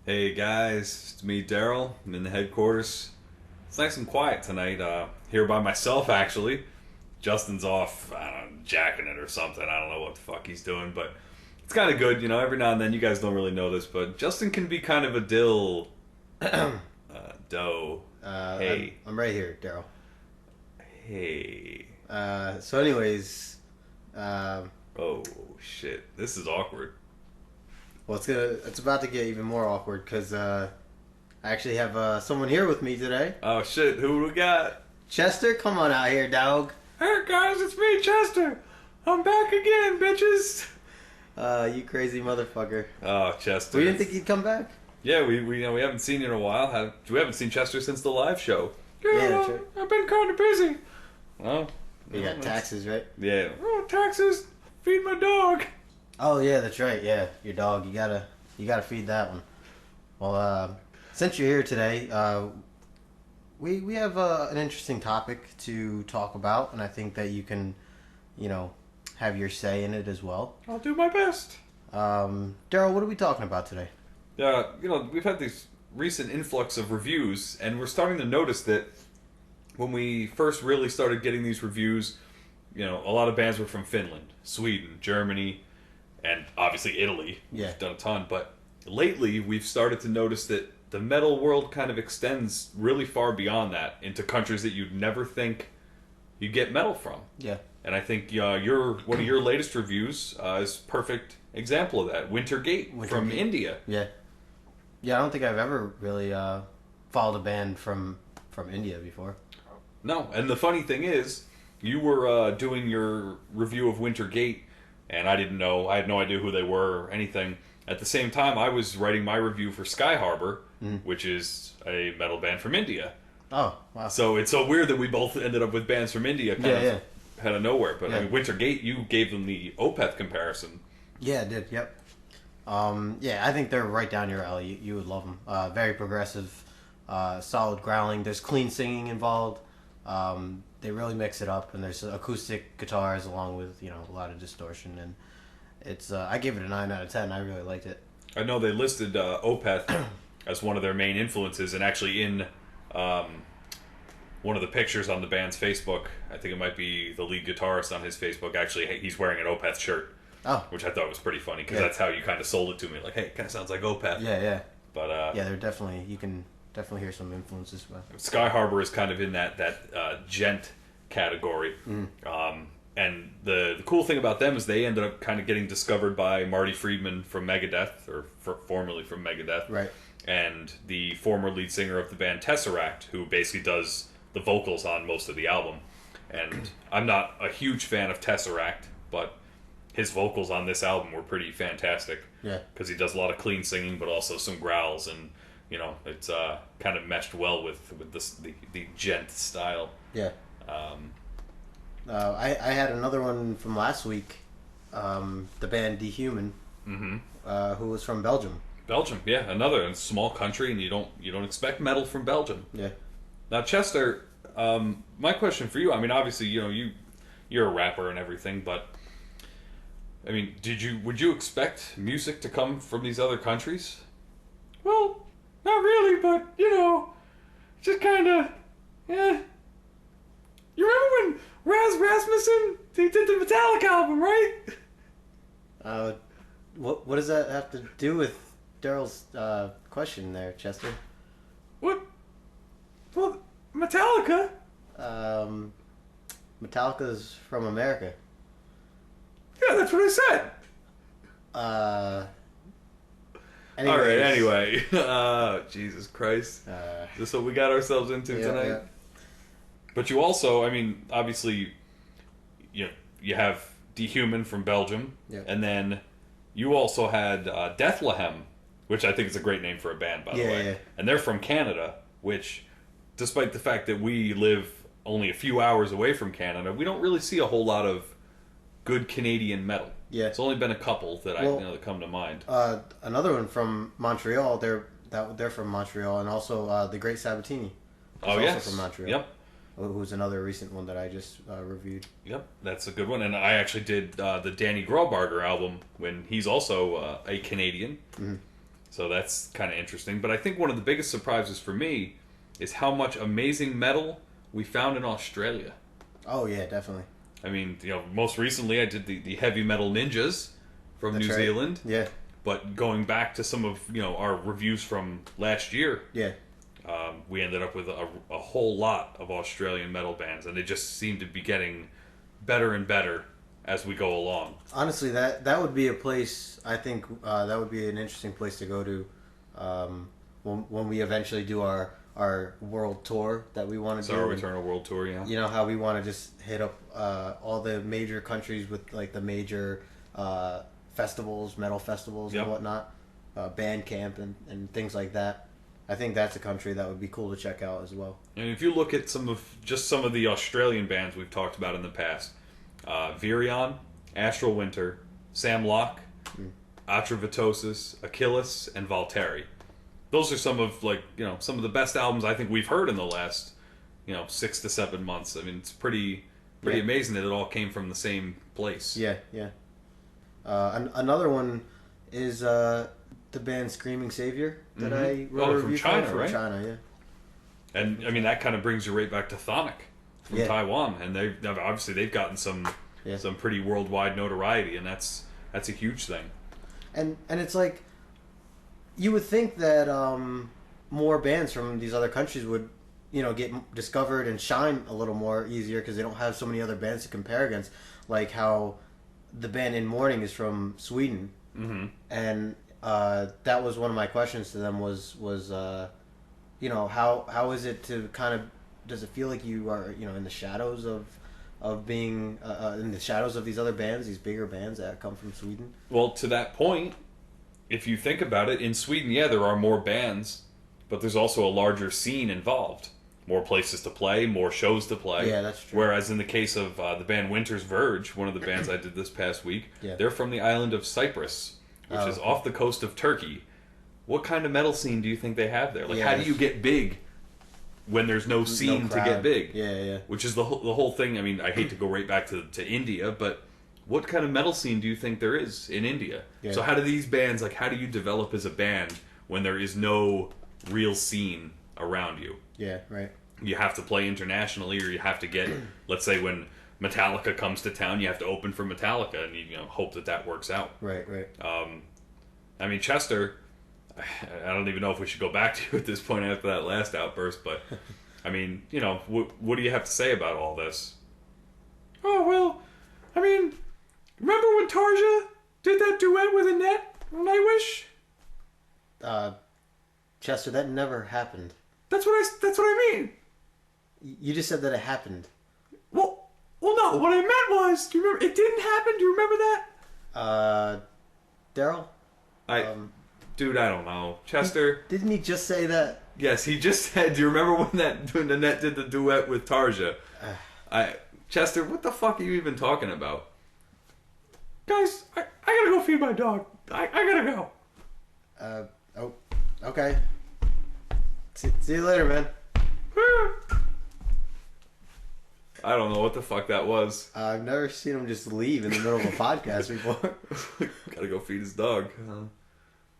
Hey guys, it's me, Daryl. I'm in the headquarters. It's nice and quiet tonight. Here by myself, actually. Justin's off, I don't know, jacking it or something. I don't know what the fuck he's doing, but it's kind of good. You know, every now and then, you guys don't really know this, but Justin can be kind of a doe. Hey. I'm right here, Daryl. Hey. Anyways, Oh, shit. This is awkward. well, it's about to get even more awkward because I actually have someone here with me today. Oh, shit. Who do we got? Chester, come on out here, dog. Hey, guys, it's me, Chester. I'm back again, bitches. You crazy motherfucker. Oh, Chester. We didn't think you'd come back. Yeah, we haven't seen you in a while. We haven't seen Chester since the live show. Yeah, that's right. I've been kind of busy. Well, You got taxes, right? Yeah. Oh, taxes. Feed my dog. Oh yeah, that's right. Yeah, your dog. You gotta feed that one. Well, since you're here today, we have an interesting topic to talk about, and I think that you can, have your say in it as well. I'll do my best. Daryl, what are we talking about today? Yeah, we've had this recent influx of reviews, and we're starting to notice that when we first really started getting these reviews, a lot of bands were from Finland, Sweden, Germany, and obviously Italy. Yeah. We've done a ton, but lately we've started to notice that the metal world kind of extends really far beyond that into countries that you'd never think you'd get metal from. Yeah. And I think one of your latest reviews is a perfect example of that. Wintergate from India. Yeah. Yeah, I don't think I've ever really followed a band from India before. No, and the funny thing is, you were doing your review of Wintergate, and I had no idea who they were or anything. At the same time, I was writing my review for Sky Harbor, which is a metal band from India. Oh, wow. So it's so weird that we both ended up with bands from India out of nowhere. But Yeah. I mean, Wintergate, you gave them the Opeth comparison. Yeah, I did. Yep. Yeah, I think they're right down your alley. You would love them. Very progressive, solid growling. There's clean singing involved. They really mix it up, and there's acoustic guitars along with a lot of distortion, and it's I gave it a 9 out of 10. I really liked it. I know they listed Opeth as one of their main influences, and actually in one of the pictures on the band's Facebook, I think it might be the lead guitarist on his Facebook, actually he's wearing an Opeth shirt. Oh. Which I thought was pretty funny, because that's how you kind of sold it to me. Like, hey, it kind of sounds like Opeth. Yeah. But yeah, you can definitely hear some influences. But Sky Harbor is kind of in that gent category. And the cool thing about them is they ended up kind of getting discovered by Marty Friedman from Megadeth, or formerly from Megadeth. Right. And the former lead singer of the band Tesseract, who basically does the vocals on most of the album. And I'm not a huge fan of Tesseract, but his vocals on this album were pretty fantastic. Yeah. Because he does a lot of clean singing, but also some growls, and it's kind of meshed well with the gent style. Yeah. I had another one from last week, the band Dehuman, who was from Belgium. Belgium, yeah, another small country, and you don't expect metal from Belgium. Yeah. Now, Chester, my question for you, I mean, obviously, you're a rapper and everything, but I mean, would you expect music to come from these other countries? Well, not really, but just kind of, yeah. You remember when Rasmussen, he did the Metallica album, right? What does that have to do with Daryl's question there, Chester? What? Well, Metallica. Metallica's from America. Yeah, that's what I said. Anyways, all right. Anyway, Jesus Christ, is this what we got ourselves into tonight? Yeah. But you also, I mean, obviously, you have Dehuman from Belgium, and then you also had Deathlehem, which I think is a great name for a band, by the way. Yeah. And they're from Canada, which, despite the fact that we live only a few hours away from Canada, we don't really see a whole lot of good Canadian metal. Yeah. It's only been a couple that that come to mind. Another one from Montreal. They're from Montreal, and also the Great Sabatini. Also from Montreal. Yep. Who's another recent one that I just reviewed. Yep, that's a good one. And I actually did the Danny Graubarger album when he's also a Canadian. So that's kind of interesting. But I think one of the biggest surprises for me is how much amazing metal we found in Australia. Oh yeah, definitely. I mean, most recently I did the heavy metal ninjas from That's New right. Zealand. Yeah. But going back to some of our reviews from last year, Yeah. we ended up with a whole lot of Australian metal bands, and they just seem to be getting better and better as we go along. Honestly, that would be a place. I think that would be an interesting place to go to when we eventually do our world tour that we want to do. So our Returnal World Tour, yeah. You know how we want to just hit up all the major countries with like the major festivals, metal festivals Yep. and whatnot, band camp and things like that. I think that's a country that would be cool to check out as well. And if you look at some of the Australian bands we've talked about in the past, Virion, Astral Winter, Sam Locke, Atravitosis, Achilles, and Valtteri. Those are some of some of the best albums I think we've heard in the last 6 to 7 months. I mean, it's pretty amazing that it all came from the same place. Yeah, yeah. Another one is the band Screaming Savior that I wrote a from review China, for. right? From China, yeah. And I mean that kind of brings you right back to Thonic from Yeah. Taiwan, and they've gotten some pretty worldwide notoriety, and that's a huge thing. And it's like you would think that more bands from these other countries would get discovered and shine a little more easier because they don't have so many other bands to compare against, like how the band In Mourning is from Sweden. Mm-hmm. And that was one of my questions to them was how is it to kind of, does it feel like you are in the shadows of being in the shadows of these other bands, these bigger bands that come from Sweden? Well, to that point, if you think about it, in Sweden, there are more bands, but there's also a larger scene involved. More places to play, more shows to play. Yeah, that's true. Whereas in the case of the band Winter's Verge, one of the bands I did this past week, Yeah. they're from the island of Cyprus, which is okay. off the coast of Turkey. What kind of metal scene do you think they have there? Like, Yeah, how do you get big when there's no scene to get big? Yeah, yeah. Which is the whole thing. I mean, I hate to go right back to India, but what kind of metal scene do you think there is in India? Yeah. So how do these bands, how do you develop as a band when there is no real scene around you? Yeah, right. You have to play internationally, or you have to get, let's say when Metallica comes to town, you have to open for Metallica, and you hope that works out. Right, right. I mean, Chester, I don't even know if we should go back to you at this point after that last outburst, but I mean, what do you have to say about all this? Oh, well, I mean, remember when Tarja did that duet with Annette on Nightwish? Chester, that never happened. That's what I mean. You just said that it happened. Well, no. What I meant was, do you remember? It didn't happen. Do you remember that? Daryl? Dude, I don't know. Chester. Didn't he just say that? Yes, he just said. Do you remember when Annette did the duet with Tarja? Chester, what the fuck are you even talking about? Guys, I gotta go feed my dog. I gotta go. Okay. See you later, man. I don't know what the fuck that was. I've never seen him just leave in the middle of a podcast before. Gotta go feed his dog.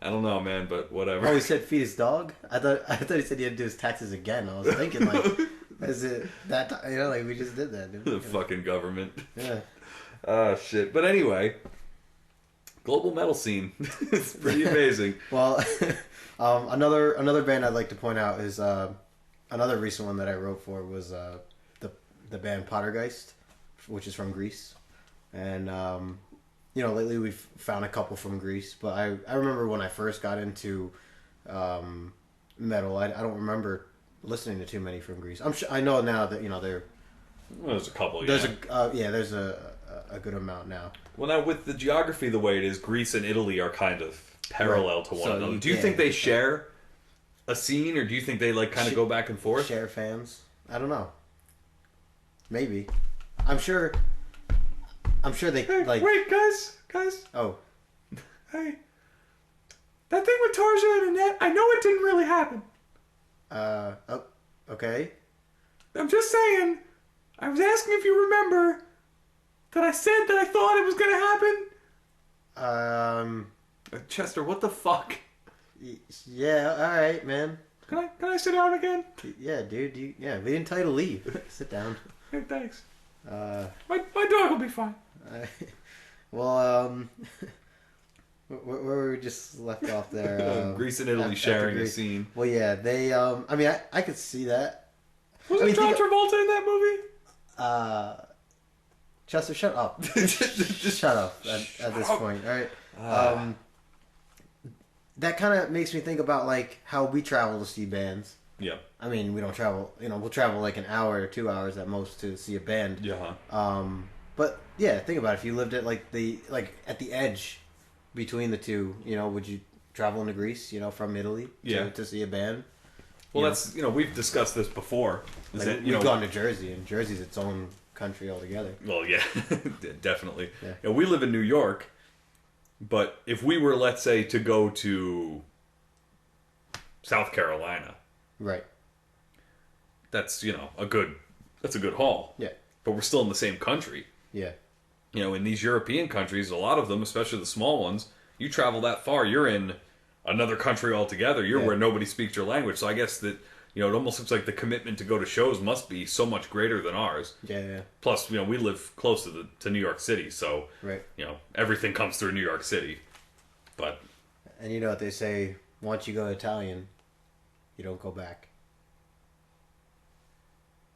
I don't know, man, but whatever. Oh, he said feed his dog? I thought he said he had to do his taxes again. I was thinking, is it that time? We just did that, dude. The fucking government. Yeah. Oh, shit. But anyway, global metal scene. It's pretty amazing. Well, another band I'd like to point out is another recent one that I wrote for was the band Pottergeist, which is from Greece, and lately we've found a couple from Greece. But I remember when I first got into metal, I don't remember listening to too many from Greece. I know now that they're. Well, there's a couple. There's there's a good amount now. Well, now with the geography the way it is, Greece and Italy are kind of parallel to one another. Do you think they share a scene, or do you think they kind of go back and forth? Share fans? I don't know. Maybe. I'm sure they Wait, guys. Oh. Hey. That thing with Tarja and Annette, I know it didn't really happen. Oh, okay. I'm just saying, I was asking if you remember that I said that I thought it was going to happen. Chester, what the fuck? Yeah, all right, man. Can I sit down again? Yeah, dude. We didn't tell you to leave. Sit down. Hey, thanks. Uh, My dog will be fine. well, where were we just left off there? Greece and Italy sharing a scene. Well, yeah, they. I mean, I could see that. Was John Travolta in that movie? Chester, shut up. Just shut up at this point. All right. That kind of makes me think about like how we travel to see bands. Yeah. I mean, we don't travel. We'll travel like an hour or 2 hours at most to see a band. Yeah. But yeah, think about it. If you lived at at the edge between the two, would you travel into Greece? From Italy to see a band. Well, that's we've discussed this before. We've gone to Jersey, and Jersey's its own country altogether. Well, yeah, definitely. Yeah. We live in New York, but if we were, let's say, to go to South Carolina, right? That's a good haul. Yeah. But we're still in the same country. Yeah. In these European countries, a lot of them, especially the small ones, you travel that far, you're in another country altogether. You're where nobody speaks your language. So I guess that it almost looks like the commitment to go to shows must be so much greater than ours. Yeah. Plus, we live close to New York City, so right. Everything comes through New York City. But and you know what they say: once you go Italian, you don't go back.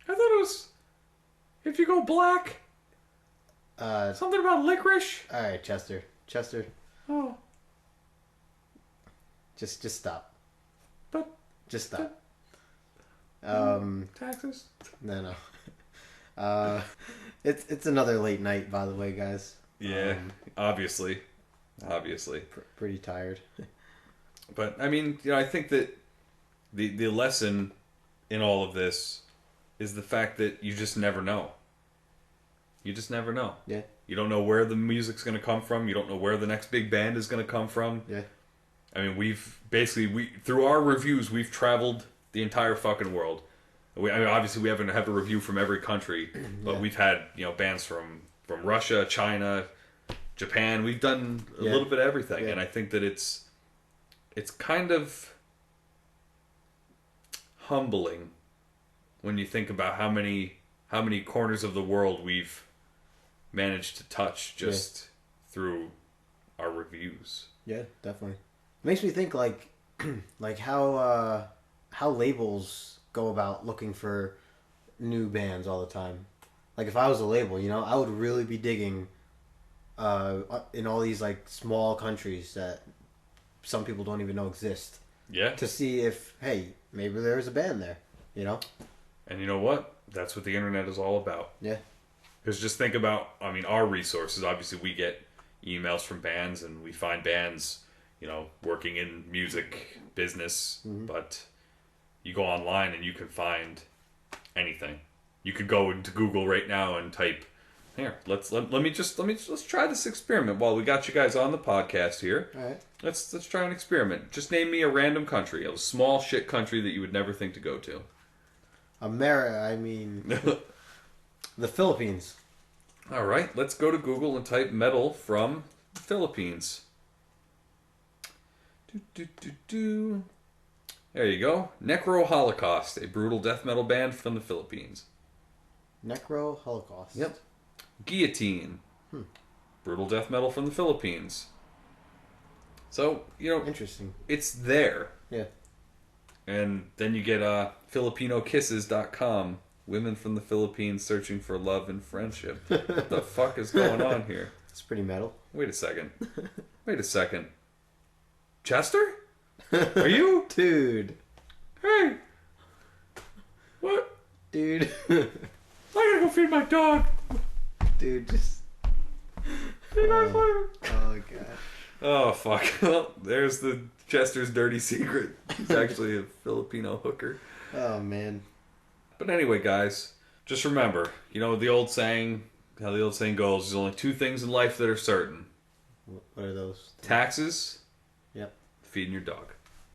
I thought it was if you go black. Something about licorice. All right, Chester. Oh. Just stop. But just stop. Taxes? No. It's another late night, by the way, guys. Yeah, obviously. Pretty tired. But I mean, I think that the lesson in all of this is the fact that you just never know. You just never know. Yeah. You don't know where the music's going to come from. You don't know where the next big band is going to come from. Yeah. I mean, we've through our reviews, we've traveled the entire fucking world. Obviously, we haven't had a review from every country, but we've had bands from Russia, China, Japan. We've done a little bit of everything, and I think that it's kind of humbling when you think about how many corners of the world we've managed to touch just through our reviews. Yeah, definitely. Makes me think like how labels go about looking for new bands all the time. Like if I was a label, I would really be digging in all these like small countries that some people don't even know exist. Yeah. To see if maybe there's a band there, And you know what? That's what the internet is all about. Yeah. Because just think about, our resources. Obviously, we get emails from bands and we find bands, working in music business. Mm-hmm. But you go online and you can find anything. You could go into Google right now and type, here, let's try this experiment while we got you guys on the podcast here. All right. Let's try an experiment. Just name me a random country, a small shit country that you would never think to go to. The Philippines. All right, let's go to Google and type metal from the Philippines. There you go. Necro Holocaust, a brutal death metal band from the Philippines. Necro Holocaust. Yep. Guillotine. Brutal death metal from the Philippines. So, interesting. It's there. Yeah. And then you get FilipinoKisses.com. Women from the Philippines searching for love and friendship. What the fuck is going on here? It's pretty metal. Wait a second. Chester? Are you? Dude. Hey. What? Dude. I gotta go feed my dog. Dude, just... Oh, God. Oh, fuck. Well, there's the Chester's dirty secret. He's actually a Filipino hooker. Oh, man. But anyway, guys, just remember, how the old saying goes, there's only two things in life that are certain. What are those? Taxes. Yep. Feeding your dog.